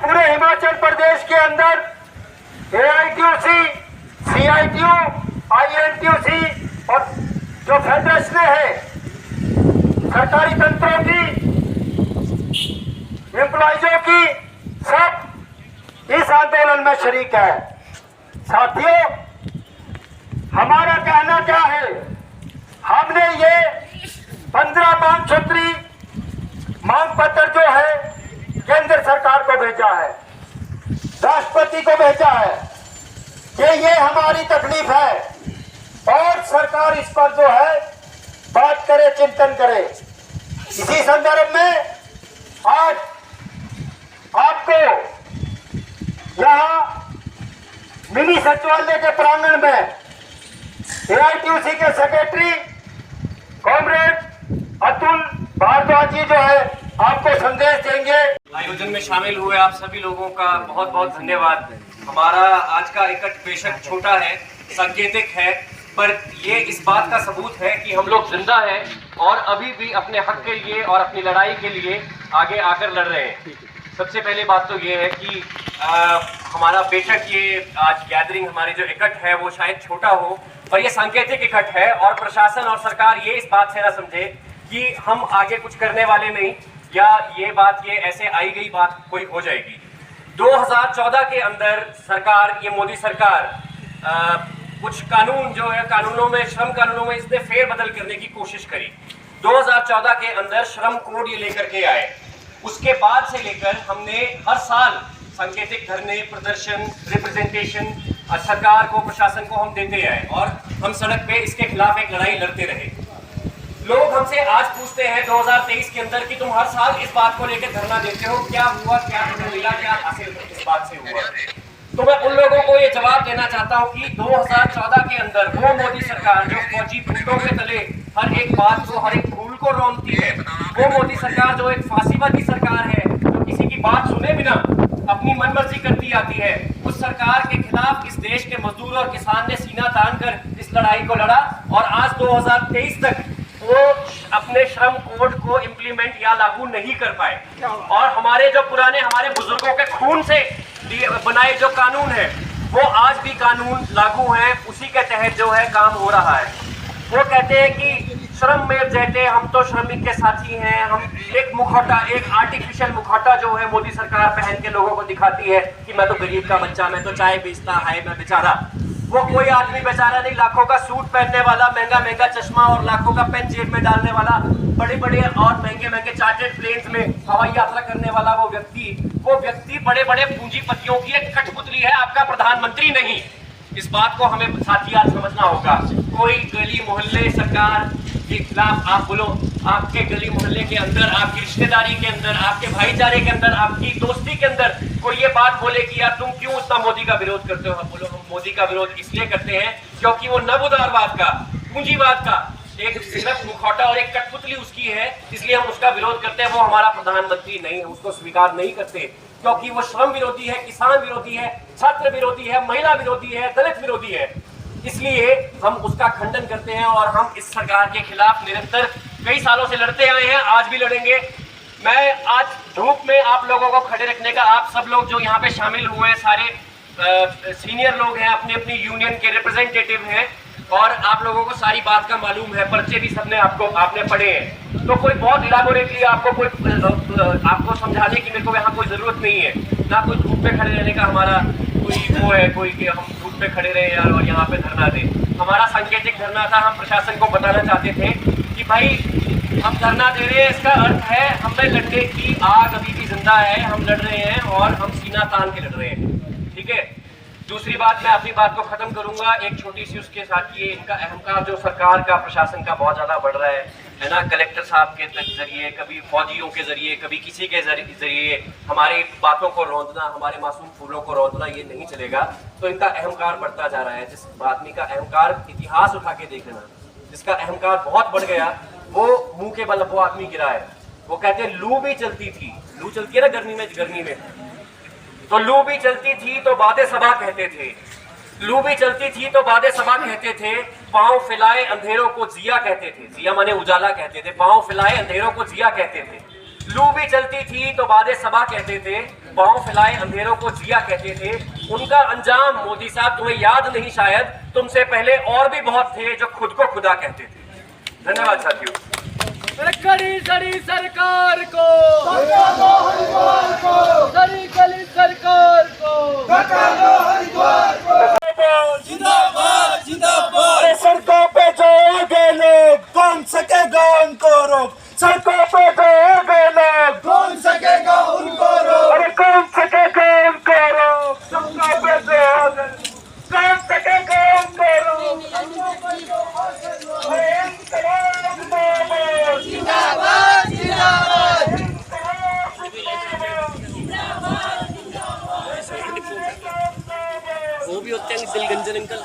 पूरे हिमाचल प्रदेश के अंदर AITUC, CITU, INTUC और जो फेडरेशन है सरकारी तंत्रों की, एम्प्लॉइजों की, सब इस आंदोलन में शरीक है। साथियों, हमारा कहना क्या है, हमने ये 15 मांग सूत्री मांग पत्र जो है केंद्र सरकार को भेजा है, राष्ट्रपति को भेजा है कि ये हमारी तकलीफ है और सरकार इस पर जो है बात करे, चिंतन करे। इसी संदर्भ में आज आपको यहाँ मिनी सचिवालय के प्रांगण में AITUC के सेक्रेटरी कॉमरेड अतुल भारद्वाज जी जो है आपको संदेश देंगे। आयोजन में शामिल हुए आप सभी लोगों का बहुत बहुत धन्यवाद। हमारा आज का इकट्ठ बेशक छोटा है, सांकेतिक है, पर ये इस बात का सबूत है कि हम लोग जिंदा हैं और अभी भी अपने हक के लिए और अपनी लड़ाई के लिए आगे आकर लड़ रहे हैं। सबसे पहले बात तो ये है कि हमारा बेशक ये आज गैदरिंग, हमारी जो इकट्ठ है वो शायद छोटा हो, पर ये सांकेतिक इकट्ठ है और प्रशासन और सरकार ये इस बात से ना समझे कि हम आगे कुछ करने वाले नहीं, या ये बात ये ऐसे आई गई बात कोई हो जाएगी। 2014 के अंदर सरकार, ये मोदी सरकार कुछ कानून जो है, कानूनों में, श्रम कानूनों में इसने फेरबदल करने की कोशिश करी। 2014 के अंदर श्रम कोड ये लेकर के आए। उसके बाद से लेकर हमने हर साल सांकेतिक धरने, प्रदर्शन, रिप्रेजेंटेशन सरकार को, प्रशासन को हम देते आए और हम सड़क पे इसके खिलाफ एक लड़ाई लड़ते रहे। लोग हमसे आज पूछते हैं 2023 के अंदर कि तुम हर साल इस बात को लेकर धरना देते हो, क्या हुआ, क्या तुम्हें मिला, क्या हासिल इस बात से हुआ? तो मैं उन लोगों को ये जवाब देना चाहता हूँ कि 2014 के अंदर वो मोदी सरकार जो फौजी फूलों के तले हर एक बात को, हर एक फूल को रोंदती है, वो मोदी सरकार जो एक फांसीवादी सरकार है, जो किसी की बात सुने बिना अपनी मनमर्जी करती आती है, उस सरकार के खिलाफ इस देश के मजदूर और किसान ने सीना तान कर इस लड़ाई को लड़ा और आज 2023 तक वो अपने श्रम कोड को इम्प्लीमेंट या लागू नहीं कर पाए। और हमारे जो पुराने, हमारे बुजुर्गों के खून से बनाए जो कानून है वो आज भी कानून लागू हैं, उसी के तहत जो है काम हो रहा है। वो कहते हैं कि श्रम में जैते हम तो श्रमिक के साथी हैं। हम एक मुखौटा, एक आर्टिफिशियल मुखौटा जो है मोदी सरकार पहन के लोगों को दिखाती है कि मैं तो गरीब का बच्चा, मैं तो चाय बेचता है, मैं बेचारा। वो कोई आदमी बेचारा नहीं, लाखों का सूट पहनने वाला, महंगा महंगा चश्मा और लाखों का पेन जेब में डालने वाला, बड़े बड़े और महंगे महंगे चार्टर्ड प्लेन्स में हवाई यात्रा करने वाला वो व्यक्ति बड़े बड़े पूंजीपतियों की एक कठपुतली है, आपका प्रधानमंत्री नहीं। इस बात को हमें साथी आज समझना होगा। कोई गली मोहल्ले सरकार के खिलाफ आप बोलो, आपके गली मोहल्ले के अंदर, आपकी रिश्तेदारी के अंदर, आपके भाईचारे के अंदर, आपकी दोस्ती के अंदर कोई ये बात बोले कि यार तुम क्यों इतना मोदी का विरोध करते हो? हम बोलो, हम मोदी का विरोध इसलिए करते हैं क्योंकि वो नवउदारवाद का, पूंजीवाद का एक सिर्फ मुखौटा और एक कठपुतली उसकी है, इसलिए हम उसका विरोध करते हैं। वो हमारा प्रधानमंत्री नहीं है, उसको स्वीकार नहीं करते क्योंकि वो श्रम विरोधी है, किसान विरोधी है, छात्र विरोधी है, महिला विरोधी है, दलित विरोधी है। इसलिए हम उसका खंडन करते हैं और हम इस सरकार के खिलाफ निरंतर कई सालों से लड़ते आए हैं, आज भी लड़ेंगे। मैं आज धूप में आप लोगों को खड़े रखने का, आप सब लोग जो यहाँ पे शामिल हुए हैं, सारे सीनियर लोग हैं, अपनी अपनी यूनियन के रिप्रेजेंटेटिव हैं और आप लोगों को सारी बात का मालूम है, पर्चे भी सबने आपने पढ़े हैं, तो कोई बहुत इलाबोरेटली आपको समझाने की मेरे को यहाँ कोई जरूरत नहीं है। ना कोई धूप में खड़े रहने का हमारा कोई वो है, कोई कि हम धूप में खड़े रहे यार और यहाँ पे धरना दें। हमारा सांकेतिक धरना था, हम प्रशासन को बताना चाहते थे कि भाई हम धरना दे रहे हैं, इसका अर्थ है हमें लड़ने की आग अभी भी जिंदा है, हम लड़ रहे हैं और हम सीना तान के लड़ रहे हैं, ठीक है। दूसरी बात, मैं अपनी बात को खत्म करूंगा एक छोटी सी उसके साथ। ये इनका अहंकार जो सरकार का, प्रशासन का बहुत ज्यादा बढ़ रहा है ना, कलेक्टर साहब के जरिए, कभी फौजियों के जरिए, कभी किसी के जरिए हमारी बातों को रौंदना, हमारे मासूम फूलों को रौंदना, ये नहीं चलेगा। तो इनका अहंकार बढ़ता जा रहा है। जिस आदमी का अहंकार, इतिहास उठा के देख लेना, जिसका अहंकार बहुत बढ़ गया, वो मुंह के बल वो आदमी गिरा है। वो कहते हैं लू भी चलती थी, लू चलती है ना गर्मी में तो लू भी चलती थी तो बातें सबा कहते थे, लू भी चलती थी तो बातें सबा कहते थे, पांव फैलाए अंधेरों को जिया कहते थे, जिया माने उजाला कहते थे, पांव फैलाए अंधेरों को जिया कहते थे। लू भी चलती थी तो बादे सबा कहते थे, पांव फैलाए अंधेरों को जिया कहते थे। उनका अंजाम मोदी साहब तुम्हें याद नहीं शायद, तुमसे पहले और भी बहुत थे जो खुद को खुदा कहते थे। धन्यवाद साथियों। कड़ी सड़ी सरकार को, सड़ी गली सरकार को, जिंदाबाद जिंदाबाद। अरे सड़कों पे जो आगे लोग, कौन सकेगा उनको रोक। सड़कों पे जो आगे लोग, कौन सकेगा उनको रोक। अरे कौन सकेगा उनको रोक। सड़कों पे जो आगे, कौन सकेगा उनको रोक। अरे इंकलाब जिंदाबाद, जिंदाबाद जिंदाबाद। वो भी होते हैं दिल गंजन अंकल।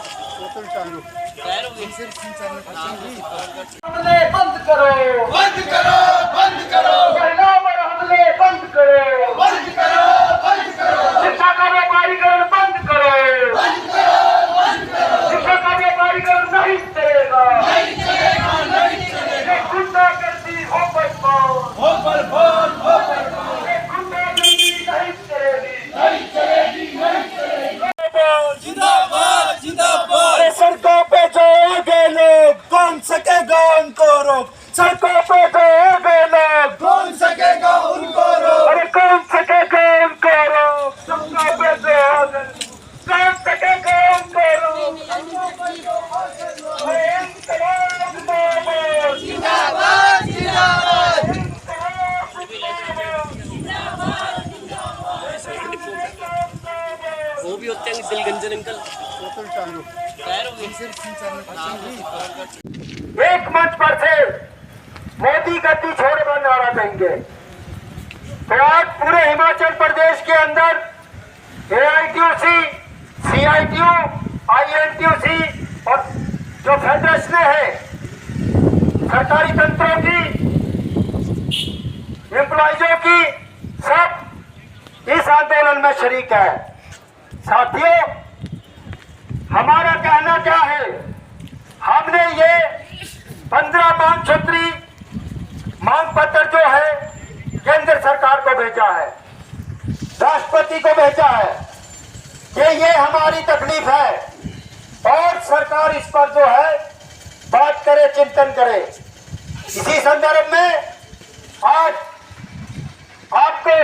हमले बंद करो, बंद करो बंद करो, महिलाओं पर हमले बंद करो, बंद करो बंद करो, शिक्षा का व्यापारीकरण बंद करो, बंद करो बंद करो। शिक्षा का व्यापारीकरण नहीं चलेगा। नहीं चलेगा नहीं चलेगा। ये गुंडागर्दी हो बर्बाद, हो बर्बाद हो बर्बाद। ये गुंडागर्दी नहीं चलेगी। नहीं चलेगी नहीं चलेगी। जिंदाबाद जिंदाबाद। अरे सड़कों पे जो आगे लोग, कौन सकेगा उनको रोक। सड़कों पे जो आगे लोग, कौन सकेगा उनको रोक। अरे कौन सकेगा उनको रोक। सड़कों पे जो आगे, कौन सकेगा उनको रोक। अरे इंकलाब जिंदाबाद, जिंदाबाद जिंदाबाद। वो भी होते हैं दिल गंजन अंकल। एक मंच पर से मोदी गद्दी छोड़कर नारा देंगे तो आज पूरे हिमाचल प्रदेश के अंदर AITUC, CITU, INTUC और जो फेडरेशन है सरकारी तंत्रों की, एम्प्लॉइजों की, सब इस आंदोलन में शरीक है। साथियों, हमारा कहना क्या है, हमने ये 15 मांग सूत्री मांग पत्र जो है केंद्र सरकार को भेजा है, राष्ट्रपति को भेजा है कि ये हमारी तकलीफ है और सरकार इस पर जो है बात करे, चिंतन करे। इसी संदर्भ में आज आपको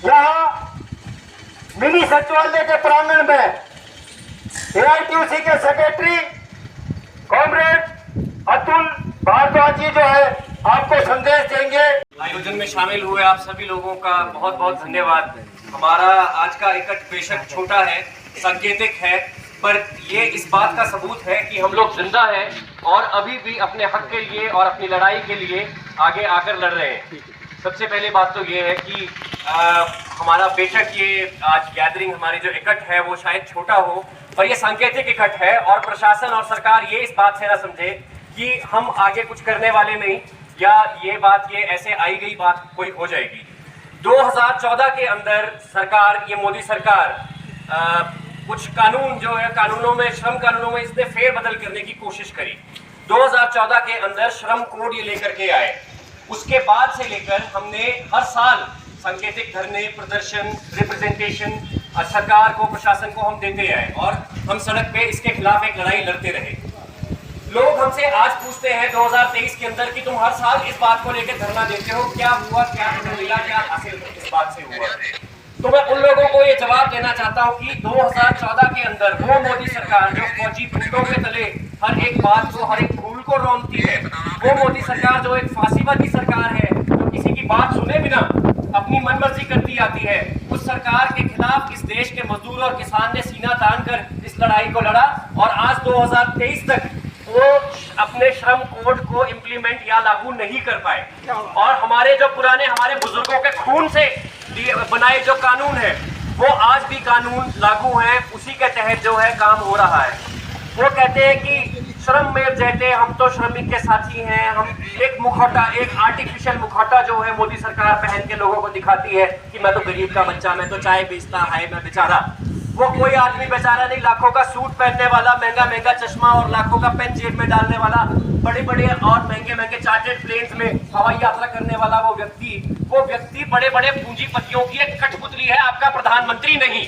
यहाँ मिनी सचिवालय के प्रांगण में AITUC के सेक्रेटरी कॉमरेड अतुल भारद्वाज जी जो है आपको संदेश देंगे। आयोजन में शामिल हुए आप सभी लोगों का बहुत बहुत धन्यवाद। हमारा आज का इकट्ठ बेशक छोटा है, सांकेतिक है, पर ये इस बात का सबूत है कि हम लोग जिंदा हैं और अभी भी अपने हक के लिए और अपनी लड़ाई के लिए आगे आकर लड़ रहे हैं। सबसे पहले बात तो ये है कि हमारा बेशक ये आज गैदरिंग, हमारी जो इकट्ठ है वो शायद छोटा हो, पर ये सांकेतिक इकट्ठ है और प्रशासन और सरकार ये इस बात से ना समझे कि हम आगे कुछ करने वाले नहीं, या ये बात ये ऐसे आई गई बात कोई हो जाएगी। 2014 के अंदर सरकार, ये मोदी सरकार कुछ कानून जो है, कानूनों में, श्रम कानूनों में इसने फेरबदल करने की कोशिश करी। 2014 के अंदर श्रम कोड ये लेकर के आए। उसके बाद से लेकर हमने हर साल सांकेतिक धरने, प्रदर्शन, रिप्रेजेंटेशन सरकार को, प्रशासन को हम देते आए और हम सड़क पे इसके खिलाफ एक लड़ाई लड़ते रहे। लोग हमसे आज पूछते हैं 2023 के अंदर कि तुम हर साल इस बात को लेकर धरना देते हो, क्या हुआ, क्या तुम्हें मिला, क्या हासिल इस बात से हुआ। तो मैं उन लोगों को ये जवाब देना चाहता हूँ कि 2014 के अंदर वो मोदी सरकार जो फौजी टूटों के तले हर एक बात को, हर एक फूल को रोनती है, वो मोदी सरकार जो एक फांसीवादी सरकार है, जो किसी की बात सुने बिना अपनी मनमर्जी करती आती है, उस सरकार के खिलाफ इस देश के मजदूर और किसान ने सीना तान कर इस लड़ाई को लड़ा और आज 2023 तक वो अपने श्रम कोड को इम्प्लीमेंट या लागू नहीं कर पाए। और हमारे जो पुराने, हमारे बुजुर्गों के खून से बनाए जो कानून है वो आज भी कानून लागू हैं, उसी के तहत जो है काम हो रहा है। वो कहते हैं कि श्रम में जैते हम तो श्रमिक के साथी हैं। हम एक मुखौटा, एक आर्टिफिशियल मुखौटा जो है मोदी सरकार पहन के लोगों को दिखाती है कि मैं तो गरीब का बच्चा, मैं तो चाय बेचता है, मैं बेचारा। वो कोई आदमी बेचारा नहीं, लाखों का सूट पहनने वाला, महंगा महंगा चश्मा और लाखों का पेन जेब में डालने वाला बड़े बड़े और महंगे महंगे चार्टर्ड प्लेन्स में हवाई यात्रा करने वाला वो व्यक्ति बड़े बड़े पूंजीपतियों की एक कठपुतली है, आपका प्रधानमंत्री नहीं।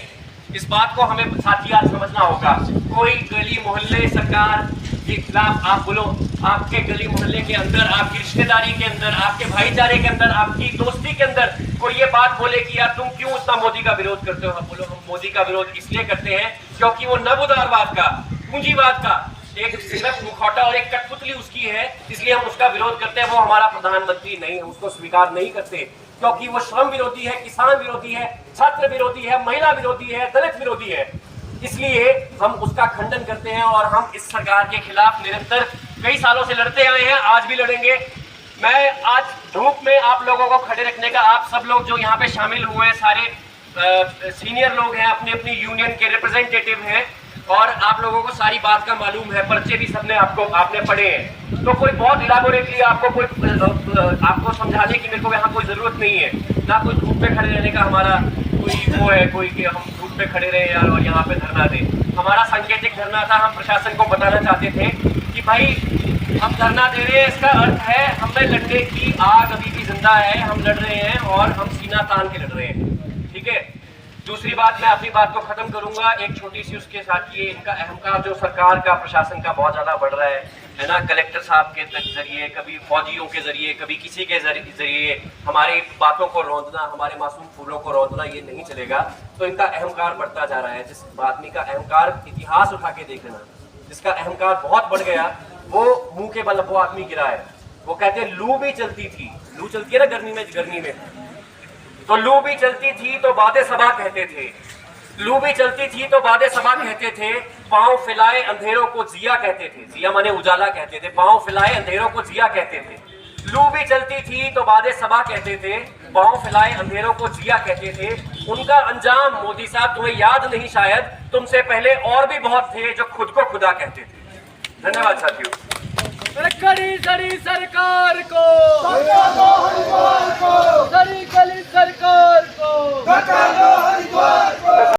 इस बात को हमें साथी आज समझना होगा। कोई गली मोहल्ले सरकार के खिलाफ आप बोलो, आपके गली मोहल्ले के अंदर, आपकी रिश्तेदारी के अंदर, आपके भाईचारे के अंदर, आपकी दोस्ती के अंदर कोई ये बात बोले कि यार तुम क्यों इतना मोदी का विरोध करते हो, हम बोलो हम मोदी का विरोध इसलिए करते हैं क्योंकि वो नवउदारवाद का, पूंजीवाद का एक सिर्फ मुखौटा और एक कठपुतली उसकी है, इसलिए हम उसका विरोध करते हैं। वो हमारा प्रधानमंत्री नहीं, हम उसको स्वीकार नहीं करते क्योंकि वो श्रम विरोधी है, किसान विरोधी है, छात्र विरोधी है, महिला विरोधी है, दलित विरोधी है। इसलिए हम उसका खंडन करते हैं और हम इस सरकार के खिलाफ निरंतर कई सालों से लड़ते आए हैं, आज भी लड़ेंगे। मैं आज धूप में आप लोगों को खड़े रखने का, आप सब लोग जो यहाँ पे शामिल हुए हैं सारे सीनियर लोग हैं, अपनी अपनी यूनियन के रिप्रेजेंटेटिव हैं और आप लोगों को सारी बात का मालूम है, पर्चे भी सबने आपने पढ़े हैं, तो कोई बहुत इलाबोरेटली आपको समझाने की मेरे को यहाँ कोई जरूरत नहीं है। ना कोई धूप में खड़े रहने का हमारा कोई वो है कोई कि हम धूप में खड़े रहे यार और यहाँ पे धरना दें। हमारा सांकेतिक धरना था, हम प्रशासन को बताना चाहते थे कि भाई हम धरना दे रहे हैं, इसका अर्थ है हमें लड़ने की आग अभी भी जिंदा है, हम लड़ रहे हैं और हम सीना तान के लड़ रहे हैं, ठीक है। दूसरी बात, मैं अपनी बात को खत्म करूंगा एक छोटी सी उसके साथ, ये इनका अहंकार जो सरकार का, प्रशासन का बहुत ज्यादा बढ़ रहा है ना। कलेक्टर साहब के जरिए, कभी फौजियों के जरिए, कभी किसी के जरिए हमारी बातों को रौंदना, हमारे मासूम फूलों को रौंदना, ये नहीं चलेगा। तो इनका अहंकार बढ़ता जा रहा है। जिस आदमी का अहंकार, इतिहास उठा के देख लेना, जिसका अहंकार बहुत बढ़ गया, वो मुंह के बल वो आदमी गिरा है। वो कहते हैं लू भी चलती थी, लू चलती है ना गर्मी में तो लू भी चलती थी तो बादे सबा कहते थे, लू भी चलती थी तो बादे सबा कहते थे, पांव फैलाए अंधेरों को जिया कहते थे, जिया माने उजाला कहते थे, पांव फैलाए अंधेरों को जिया कहते थे। लू भी चलती थी तो बादे सबा कहते थे, पांव फैलाए अंधेरों को जिया कहते थे। उनका अंजाम मोदी साहब तुम्हें याद नहीं शायद, तुमसे पहले और भी बहुत थे जो खुद को खुदा कहते थे। धन्यवाद साथियों। कड़ी सड़ी सरकार को, हरिद्वार को, सड़ी गली सरकार को, हरिद्वार